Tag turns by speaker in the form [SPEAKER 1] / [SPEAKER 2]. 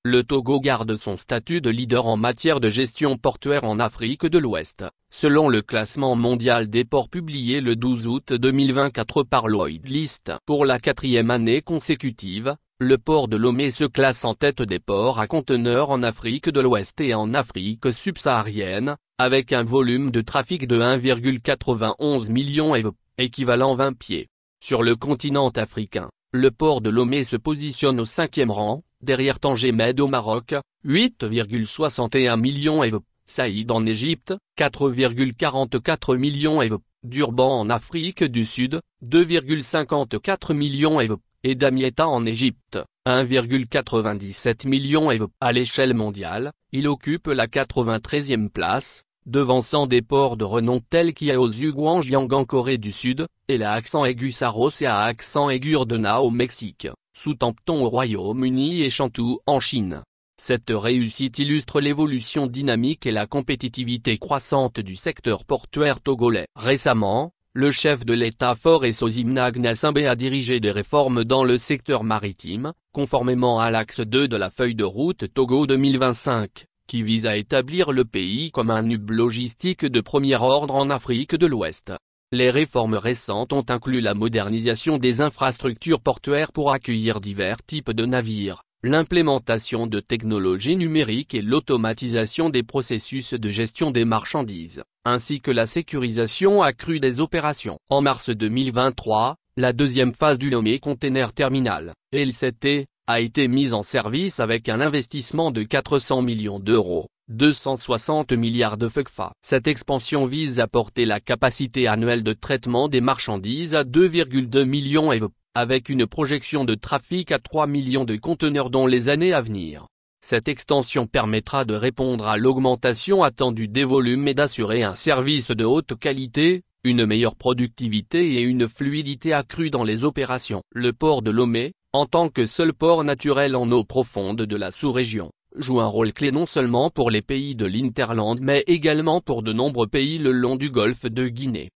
[SPEAKER 1] le Togo garde son statut de leader en matière de gestion portuaire en Afrique de l'Ouest, selon le classement mondial des ports publié le 12 août 2024 par Lloyd's List. Pour la 4e année consécutive, le port de Lomé se classe en tête des ports à conteneurs en Afrique de l'Ouest et en Afrique subsaharienne, avec un volume de trafic de 1,91 million EV, équivalent 20 pieds. Sur le continent africain, le port de Lomé se positionne au 5e rang, derrière Tanger Med au Maroc, 8,61 millions EV, Saïd en Égypte, 4,44 millions EV, Durban en Afrique du Sud, 2,54 millions EV, et Damietta en Égypte, 1,97 millions EV. À l'échelle mondiale, il occupe la 93e place, devançant des ports de renom tels qu'Iaosu Guangjiang en Corée du Sud, et la accent aigu Saros et à accent aigu Ordona au Mexique, Southampton au Royaume-Uni et Chengdu en Chine. Cette réussite illustre l'évolution dynamique et la compétitivité croissante du secteur portuaire togolais. Récemment, le chef de l'État Faure Sozimna Gnassingbé a dirigé des réformes dans le secteur maritime, conformément à l'axe 2 de la feuille de route Togo 2025, qui vise à établir le pays comme un hub logistique de premier ordre en Afrique de l'Ouest. Les réformes récentes ont inclus la modernisation des infrastructures portuaires pour accueillir divers types de navires, l'implémentation de technologies numériques et l'automatisation des processus de gestion des marchandises, ainsi que la sécurisation accrue des opérations. En mars 2023, la deuxième phase du Lomé Container Terminal, LCT, a été mise en service avec un investissement de 400 millions d'euros, 260 milliards de FECFA. Cette expansion vise à porter la capacité annuelle de traitement des marchandises à 2,2 millions EV, avec une projection de trafic à 3 millions de conteneurs dans les années à venir. Cette extension permettra de répondre à l'augmentation attendue des volumes et d'assurer un service de haute qualité, une meilleure productivité et une fluidité accrue dans les opérations. Le port de Lomé, en tant que seul port naturel en eau profonde de la sous-région, joue un rôle clé non seulement pour les pays de l'Hinterland mais également pour de nombreux pays le long du golfe de Guinée.